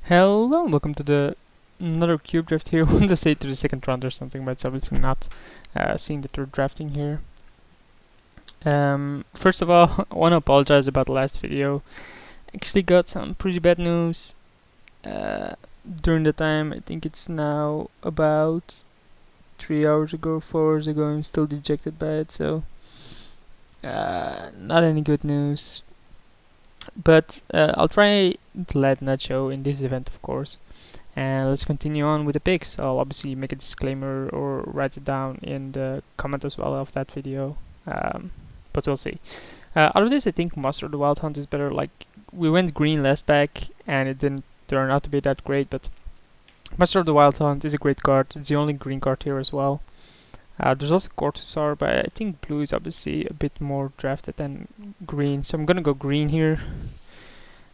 Hello, welcome to the another cube draft here. I want to say to the second round or something, but it's obviously not. Seeing that we're drafting here. First of all, I want to apologize about the last video. Actually, got some pretty bad news. During the time, I think it's now about 3 hours ago, 4 hours ago. I'm still dejected by it, so not any good news. But I'll try to let that show in this event, of course. And let's continue on with the picks. I'll obviously make a disclaimer or write it down in the comment as well of that video. But we'll see. Out of this, I think Master of the Wild Hunt is better. Like, we went green last pack and it didn't turn out to be that great, but Master of the Wild Hunt is a great card. It's the only green card here as well. There's also Cortusar, but I think blue is obviously a bit more drafted than green, so I'm gonna go green here.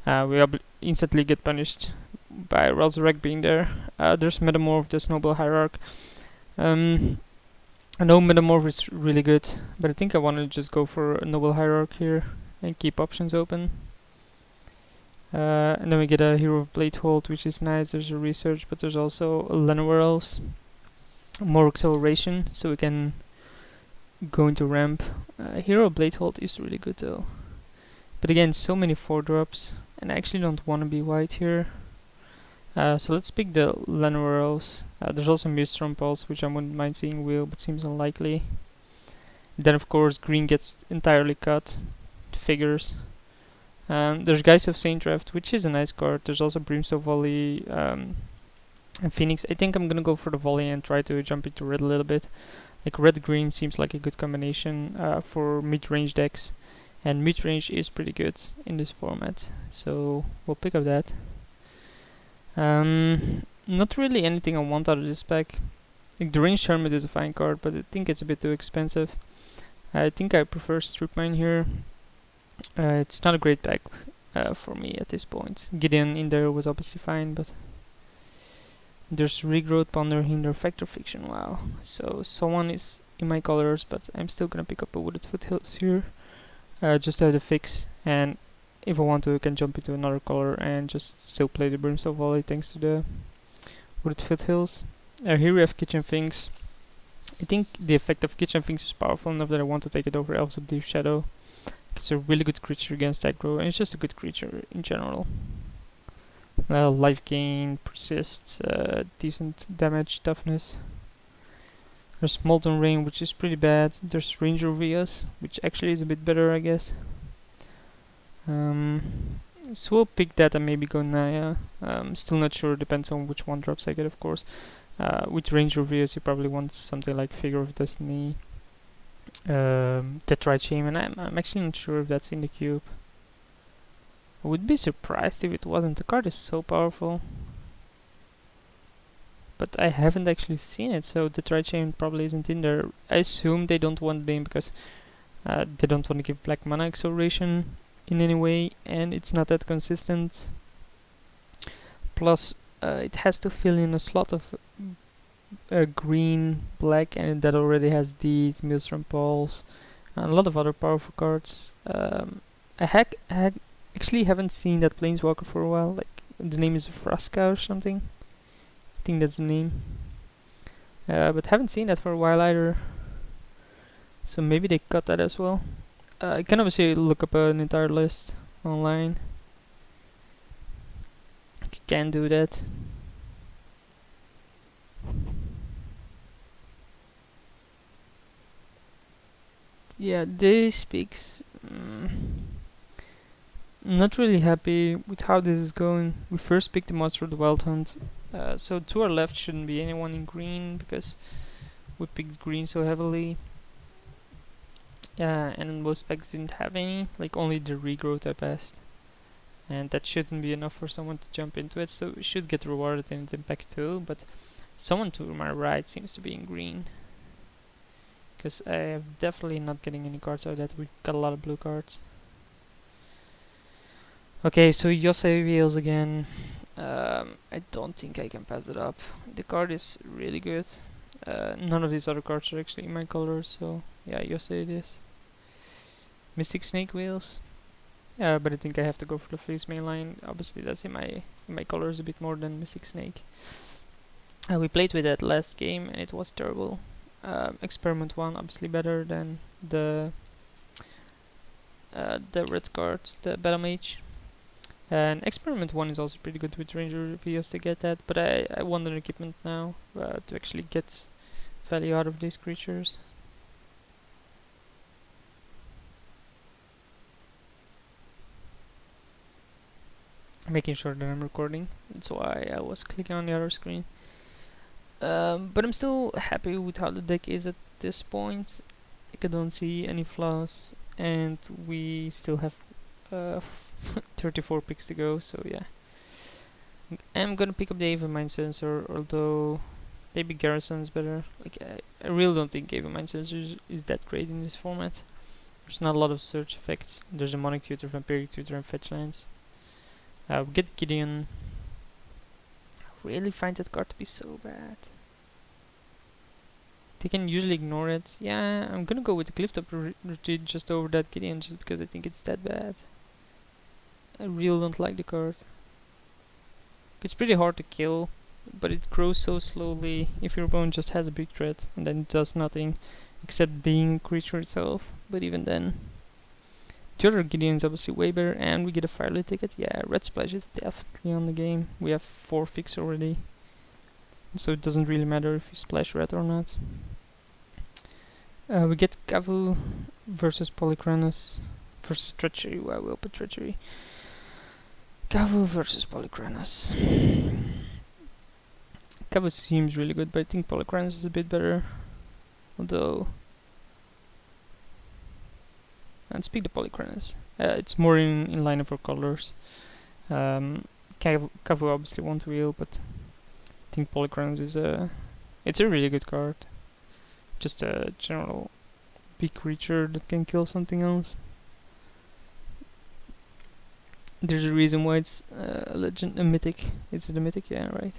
We instantly get punished by Resurrect being there. There's Metamorph, the Noble Hierarch. I know Metamorph is really good, but I think I want to just go for a Noble Hierarch here and keep options open. And then we get a Hero of Bladehold, which is nice. There's a Research, but there's also a Llanowar Elves. More acceleration, so we can go into ramp. Hero of Bladehold is really good though. But again, so many 4-drops, and I actually don't want to be white here. So let's pick the Llanowar Elves. There's also Mistrum Pulse, which I wouldn't mind seeing wheel, but seems unlikely. Then of course green gets entirely cut. Figures. There's Geist of Saint Draft, which is a nice card. There's also Brimstone Volley and Phoenix. I think I'm gonna go for the volley and try to jump into red a little bit. Like red-green seems like a good combination for mid-range decks. And mid-range is pretty good in this format. So we'll pick up that. Not really anything I want out of this pack. Like the Ranged Hermit is a fine card, but I think it's a bit too expensive. I think I prefer Strip Mine here. It's not a great pack for me at this point. Gideon in there was obviously fine, but there's Regrowth, Ponder, Hinder, Factor Fiction. Wow. So someone is in my colors, but I'm still gonna pick up a Wooded Foothills here. Just to have the fix, and if I want to, I can jump into another color and just still play the Brimstone Volley thanks to the Wooded Foothills. Here we have Kitchen Finks. I think the effect of Kitchen Finks is powerful enough that I want to take it over Elves of Deep Shadow. It's a really good creature against aggro, and it's just a good creature in general. Life gain, persist, decent damage, toughness. There's Molten Rain, which is pretty bad. There's Ranger Vias, which actually is a bit better, I guess. So we'll pick that and maybe go Naya. Still not sure, depends on which one drops I get, of course. With Ranger Vias, you probably want something like Figure of Destiny, Tetrite Shaman. I'm actually not sure if that's in the cube. I would be surprised if it wasn't. The card is so powerful. But I haven't actually seen it, so the Tetrite Shaman probably isn't in there. I assume they don't want it in because they don't want to give black mana acceleration in any way, and it's not that consistent. Plus, it has to fill in a slot of green, black, and that already has the Maelstrom Pulse and a lot of other powerful cards. I actually haven't seen that Planeswalker for a while. Like, the name is Vraska or something. I think that's the name. But haven't seen that for a while either. So maybe they cut that as well. I can obviously look up an entire list online. You can do that. Yeah, this speaks. Not really happy with how this is going. We first picked the Monster of the Wild Hunt. So to our left shouldn't be anyone in green because we picked green so heavily. And most packs didn't have any, like only the Regrowth at best. And that shouldn't be enough for someone to jump into it, so we should get rewarded in pack 2, but someone to my right seems to be in green. Because I am definitely not getting any cards out of that. We got a lot of blue cards. Okay, so Yosei Wheels again. I don't think I can pass it up. The card is really good. None of these other cards are actually in my colors, so yeah, Yosei it is. Mystic Snake Wheels. But I think I have to go for the face mainline. Obviously, that's in my colors a bit more than Mystic Snake. We played with that last game and it was terrible. Experiment 1 obviously better than the red card, the Battle Mage. And Experiment 1 is also pretty good with Ranger reveals to get that, but I want an equipment now to actually get value out of these creatures. Making sure that I'm recording, that's why I was clicking on the other screen. But I'm still happy with how the deck is at this point. I don't see any flaws, and we still have 34 picks to go, so yeah. I'm gonna pick up the Ava Mind Sensor, although maybe Garrison's better. Like I really don't think Ava Mind Sensor is that great in this format. There's not a lot of search effects. There's a Demonic Tutor, Vampiric Tutor, and Fetch lands. We get Gideon. I really find that card to be so bad. They can usually ignore it. Yeah, I'm gonna go with the Clifftop Retreat just over that Gideon, just because I think it's that bad. I really don't like the card. It's pretty hard to kill, but it grows so slowly if your opponent just has a big threat, and then it does nothing except being a creature itself. But even then, the other Gideon is obviously way better, and we get a Firelight ticket. Yeah, Red Splash is definitely on the game. We have 4 fix already, so it doesn't really matter if you splash red or not. We get Kavu versus Polychronus versus Treachery. Well, we'll put Treachery. Kavu versus Polychronus. Kavu seems really good, but I think Polychronus is a bit better. Although, let's pick the Polychronus. It's more in line of our colors. Kavu obviously won't wheel, but I think Polychronus is it's a really good card. Just a general big creature that can kill something else. There's a reason why it's a mythic. Is it a mythic? Yeah, right.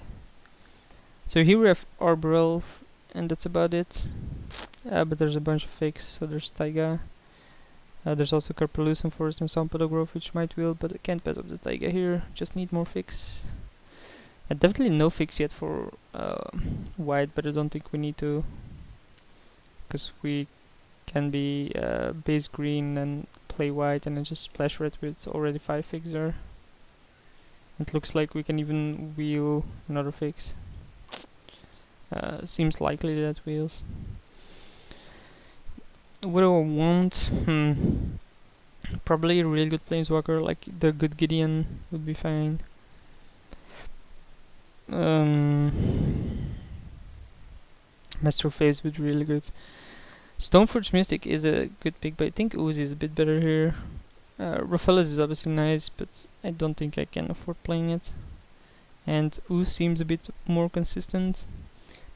So here we have Arbor Elf, and that's about it. But there's a bunch of fakes. So there's Taiga. There's also Carpelucent Forest and Sampada Grove, which might wheel, but I can't pass up the Taiga here. Just need more fix. Definitely no fix yet for white, but I don't think we need to, because we can be base green and play white and then just splash red with already 5 fix there. It looks like we can even wheel another fix. Seems likely that wheels. What do I want? Probably a really good Planeswalker, like the good Gideon would be fine. Master of Phase would be really good. Stoneforge Mystic is a good pick, but I think Ooze is a bit better here. Raphaelis is obviously nice, but I don't think I can afford playing it. And Ooze seems a bit more consistent.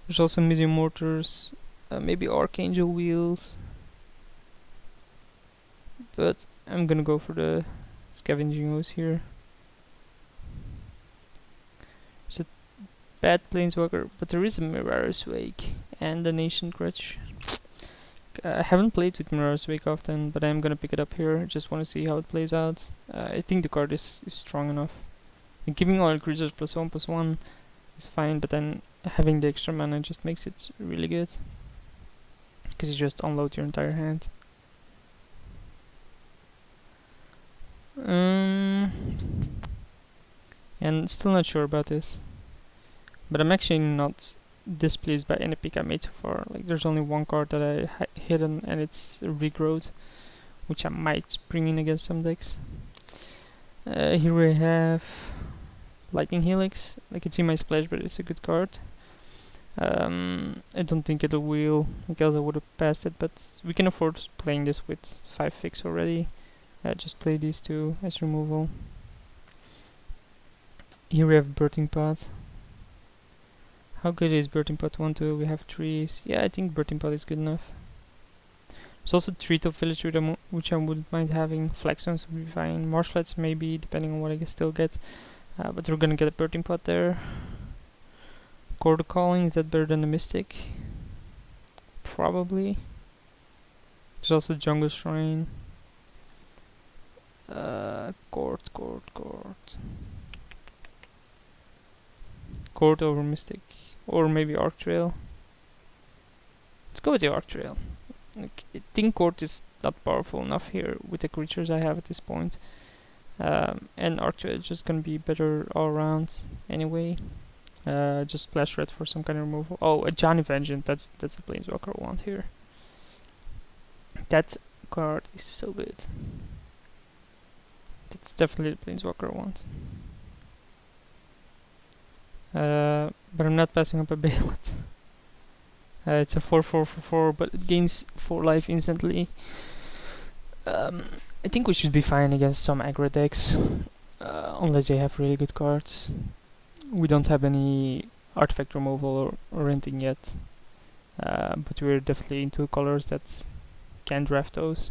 There's also Mizzy Mortars, maybe Archangel Wheels. But I'm gonna go for the Scavenging Ooze here. It's a bad Planeswalker, but there is a Mirara's Wake and an Ancient Grudge. I haven't played with Mirara's Wake often, but I'm gonna pick it up here. Just want to see how it plays out. I think the card is strong enough. And giving all creatures +1/+1 is fine, but then having the extra mana just makes it really good. Because you just unload your entire hand. And still not sure about this. But I'm actually not displeased by any pick I made so far. Like, there's only one card that I hidden, and it's Regrowth, which I might bring in against some decks. Here we have Lightning Helix. Like, it's in my splash, but it's a good card. I don't think it'll wheel, else I would have passed it, but we can afford playing this with 5 fix already. Just play these two as removal. Here we have Birthing Pot. How good is Birthing Pot 1, 2? We have trees. Yeah, I think Birthing Pot is good enough. There's also Treetop Village, which I wouldn't mind having. Flagstones would be fine. Marsh Flats maybe, depending on what I can still get. But we're gonna get a Birthing Pot there. Chord of Calling, is that better than the Mystic? Probably. There's also Jungle Shrine. Court over Mystic. Or maybe Arc Trail. Let's go with the Arc Trail. Like, I think Court is not powerful enough here with the creatures I have at this point. And Arc Trail is just gonna be better all around anyway. Just splash red for some kind of removal. Oh, a Johnny Vengeance. That's the Planeswalker I want here. That card is so good. That's definitely the Planeswalker I want. But I'm not passing up a Bailet. It's a 4/4 for 4, but it gains 4 life instantly. I think we should be fine against some aggro decks, unless they have really good cards. We don't have any artifact removal or anything yet, but we're definitely into colors that can draft those.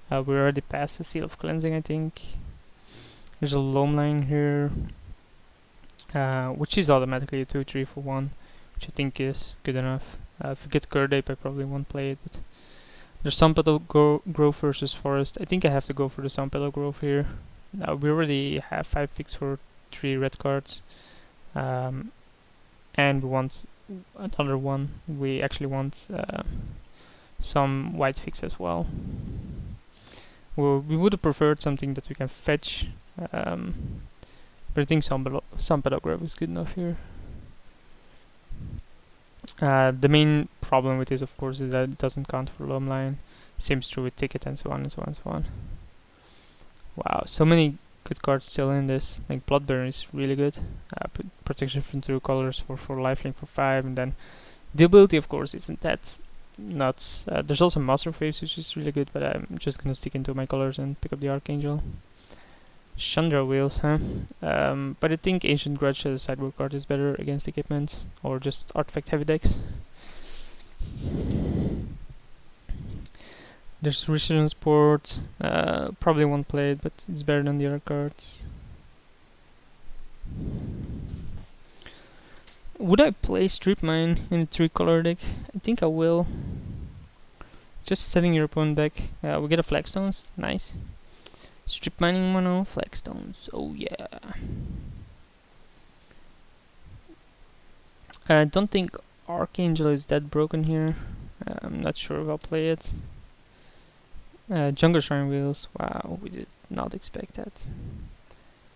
We're already past the Seal of Cleansing, I think. There's a Loam Line here, which is automatically a 2/3 for 1, which I think is good enough. If we get Curd Ape, I probably won't play it, but there's Sunpetal Grove versus Forest. I think I have to go for the Sunpetal Grove here. We already have 5 picks for 3 red cards, and we want another one. We actually want some white fix as well. We would have preferred something that we can fetch, but I think Sunpetal Grove is good enough here. The main problem with this, of course, is that it doesn't count for Loam Line. Same is true with Ticket and so on and so on and so on. Wow, so many good cards still in this. Like Bloodburn is really good. Protection from 2 colors for lifelink for 5, and then the ability, of course, isn't that nuts. There's also Master Phase, which is really good, but I'm just gonna stick into my colors and pick up the Archangel. Chandra Wheels, huh? But I think Ancient Grudge as a sideboard card is better against equipment or just artifact heavy decks. There's Resistance Port. Probably won't play it, but it's better than the other cards. Would I play Strip Mine in a 3-color deck? I think I will. Just setting your opponent back. We get a Flagstones. Nice. Strip Mining mono, Flagstones. Oh yeah. I don't think Archangel is that broken here. I'm not sure if I'll play it. Jungle Shrine Wheels. Wow, we did not expect that.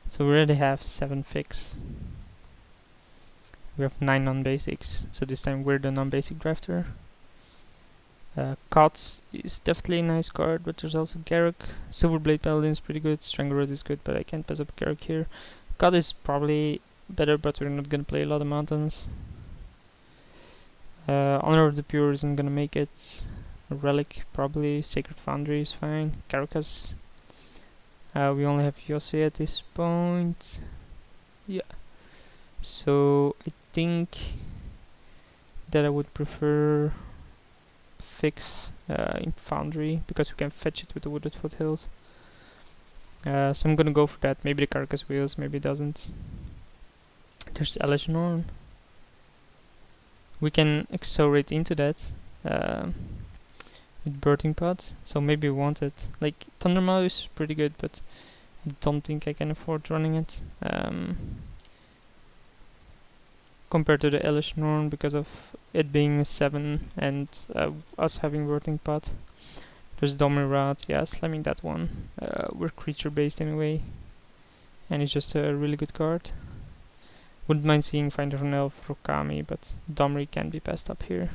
So we already have 7 fix. We have 9 non-basics, so this time we're the non-basic drafter. Cots is definitely a nice card, but there's also Garruk. Silverblade Paladin is pretty good. Strangleroot is good, but I can't pass up Garruk here. Cot is probably better, but we're not gonna play a lot of mountains. Honor of the Pure isn't gonna make it. Relic probably. Sacred Foundry is fine. Caracas. We only have Yosei at this point. Yeah. So I think that I would prefer fix in Foundry because we can fetch it with the Wooded Foothills. So I'm gonna go for that. Maybe the Carcass Wheels, maybe it doesn't. There's Elish Norn. We can accelerate into that with Birthing Pod, so maybe we want it. Like Thundermaw is pretty good, but I don't think I can afford running it compared to the Elish Norn because of it being a 7 and us having Birthing Pod. There's Domirat, yeah, slamming that one. We're creature based anyway, and it's just a really good card. Wouldn't mind seeing Finder of an Elf for Kami, but Domri can be passed up here.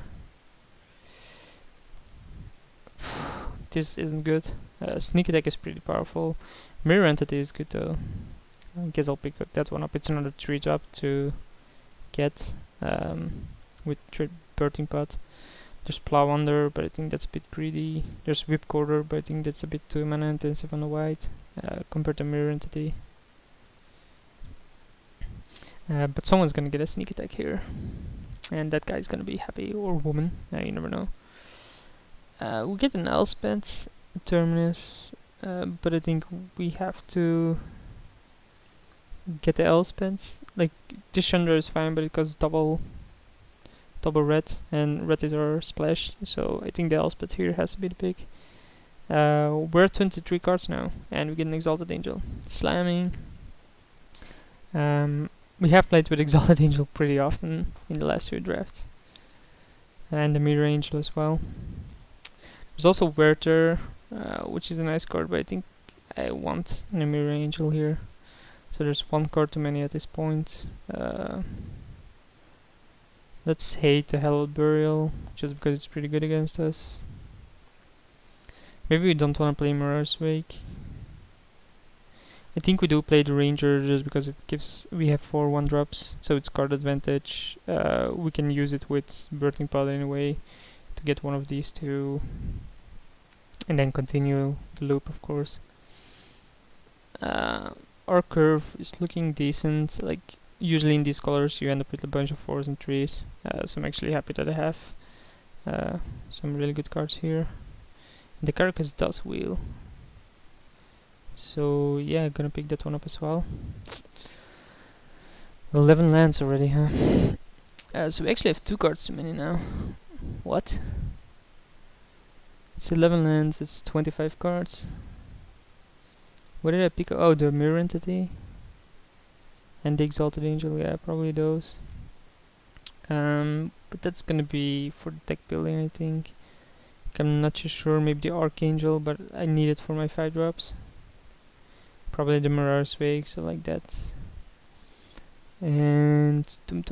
This isn't good. Sneak Attack is pretty powerful. Mirror Entity is good though. I guess I'll pick that one up. It's another 3-drop to get with Birthing Pod. There's Plow Under, but I think that's a bit greedy. There's Whipcorder, but I think that's a bit too mana intensive on the white compared to Mirror Entity. But someone's gonna get a Sneak Attack here, and that guy's gonna be happy, or woman, you never know. We get an Elspeth, Terminus, but I think we have to get the Elspeth. Like, this Chandra is fine, but it costs double red, and red is our splash, so I think the Elspeth here has to be the pick. We're at 23 cards now, and we get an Exalted Angel. Slamming. We have played with Exalted Angel pretty often in the last few drafts. And the Mirror Angel as well. There's also Werther, which is a nice card, but I think I want a Mirror Angel here. So there's one card too many at this point. Let's hate the Hallowed Burial, just because it's pretty good against us. Maybe we don't want to play Mirror's Wake. I think we do play the Ranger just because it gives, we have 4 1-drops, so it's card advantage. We can use it with Birthing Pod anyway to get one of these two, and then continue the loop, of course. Our curve is looking decent. Like usually in these colors, you end up with a bunch of 4s and 3s. So I'm actually happy that I have some really good cards here. And the Carcass does wheel. So yeah, gonna pick that one up as well. 11 lands already, huh? So we actually have 2 cards too many now. What? It's 11 lands, it's 25 cards. What did I pick? Oh, the Mirror Entity. And the Exalted Angel, yeah, probably those. But that's gonna be for the deck building, I think. I'm not too sure, maybe the Archangel, but I need it for my 5-drops. Probably the Mirror's Wake, so like that. And I'm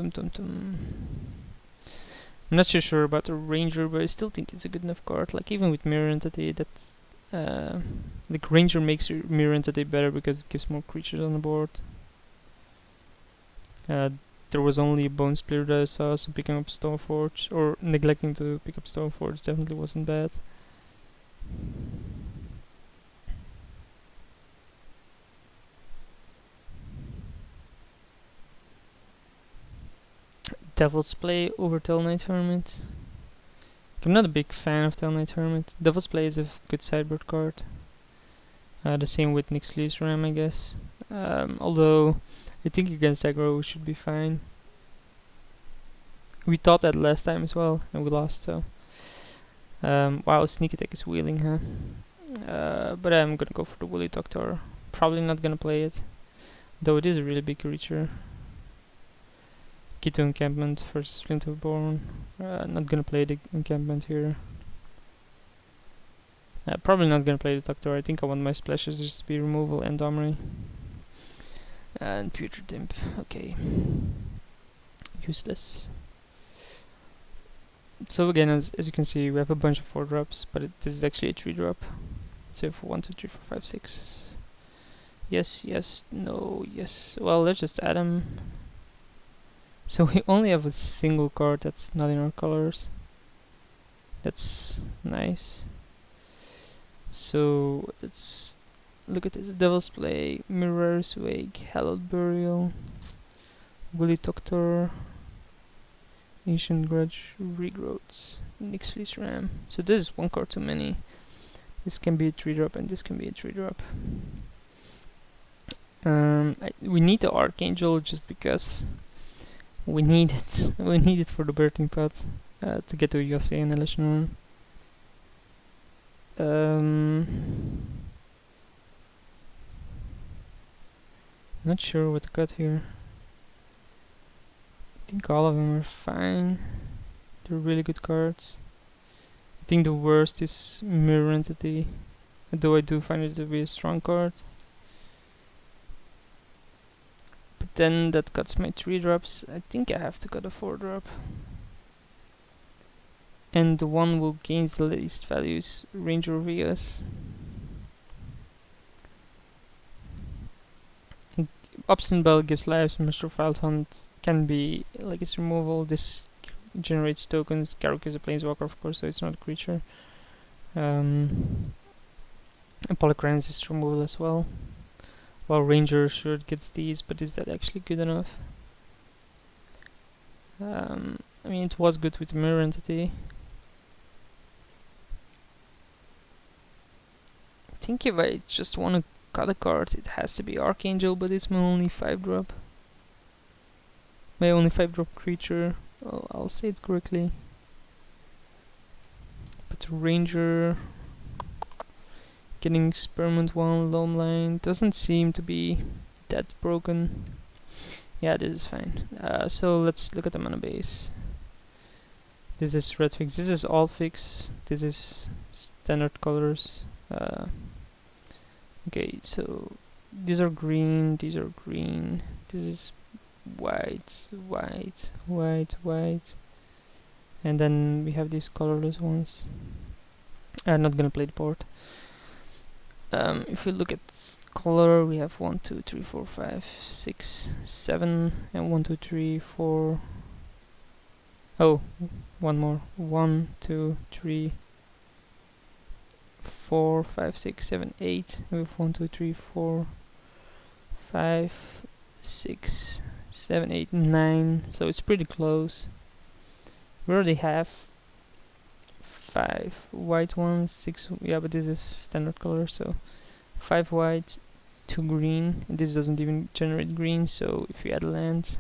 not too sure about the Ranger, but I still think it's a good enough card. Like even with Mirror Entity, that's like Ranger makes your Mirror Entity better because it gives more creatures on the board. There was only a Bone Splitter that I saw, so picking up Stoneforge, or neglecting to pick up Stoneforge, definitely wasn't bad. Devil's Play over Tellarknight Hermit. I'm not a big fan of Tellarknight Hermit. Devil's Play is a good sideboard card. The same with Nyx's Ram, I guess. Although I think against aggro we should be fine. We thought that last time as well, and we lost, so. Wow, Sneak Attack is wheeling, huh? But I'm gonna go for the Woolly Doctor. Probably not gonna play it, though it is a really big creature. Key to Encampment versus Splinterborn. Not gonna play the Encampment here. Probably not gonna play the Doctor. I think I want my splashes just to be removal and Domri. And Putrid Imp. Okay. Useless. So again, as you can see, we have a bunch of 4-drops, but this is actually a 3-drop. So for 1, 2, 3, 4, 5, 6. Yes, yes, no, yes. Well, let's just add them. So we only have a single card that's not in our colors. That's nice. So let's look at this. Devil's Play, Mirror's Wake, Hallowed Burial, Woolly Doctor, Ancient Grudge, Regrowths, Nyx's Ram. So this is one card too many. This can be a 3-drop and this can be a 3-drop. We need the Archangel just because we need it. We need it for the Birthing Pod to get to Yossi and Elishnorn. Not sure what to cut here. I think all of them are fine. They're really good cards. I think the worst is Mirror Entity, though I do find it to be a strong card. But then that cuts my 3-drops. I think I have to cut a 4-drop. And the one will gain the least values, Ranger Vias. Obstinate Bell gives lives, Mr. Wild Hunt can be like its removal. This generates tokens. Garruk is a planeswalker, of course, so it's not a creature. And Polycrans is removal as well. While Ranger sure gets these, but is that actually good enough? I mean, it was good with the Mirror Entity. I think if I just want to cut a card, it has to be Archangel, but it's my only 5-drop. My only 5-drop creature. Well, I'll say it correctly. But Ranger... Getting experiment 1, loam line, doesn't seem to be that broken. Yeah, this is fine. So let's look at the mana base. This is red fix, this is alt fix, this is standard colors. Okay, so these are green, these are green, this is white, white, white, white, and then we have these colorless ones. I'm not gonna play the board. If we look at color, we have 1, 2, 3, 4, 5, 6, 7, and 1, 2, 3, 4. Oh, one more. 1, 2, 3, 4, 5, 6, 7, 8. We have 1, 2, 3, 4, 5, 6, 7, 8, 9. So it's pretty close. We already have 5 white ones, 6. Yeah, but this is standard color, so 5 white, 2 green. And this doesn't even generate green, so if we add land,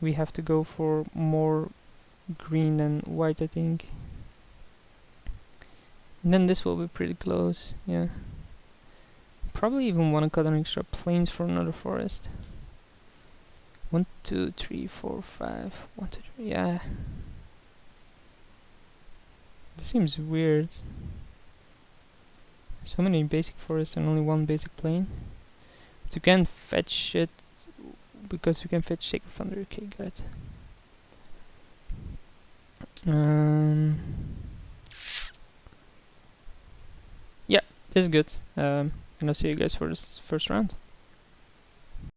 we have to go for more green than white, I think. And then this will be pretty close, yeah. Probably even want to cut an extra plains for another forest. 1, 2, 3, 4, 5. 1, 2, 3, yeah. This seems weird. So many basic forests and only one basic plain. But you can fetch it because you can fetch Sacred Thunder. Okay, got it. Yeah, this is good. And I'll see you guys for this first round.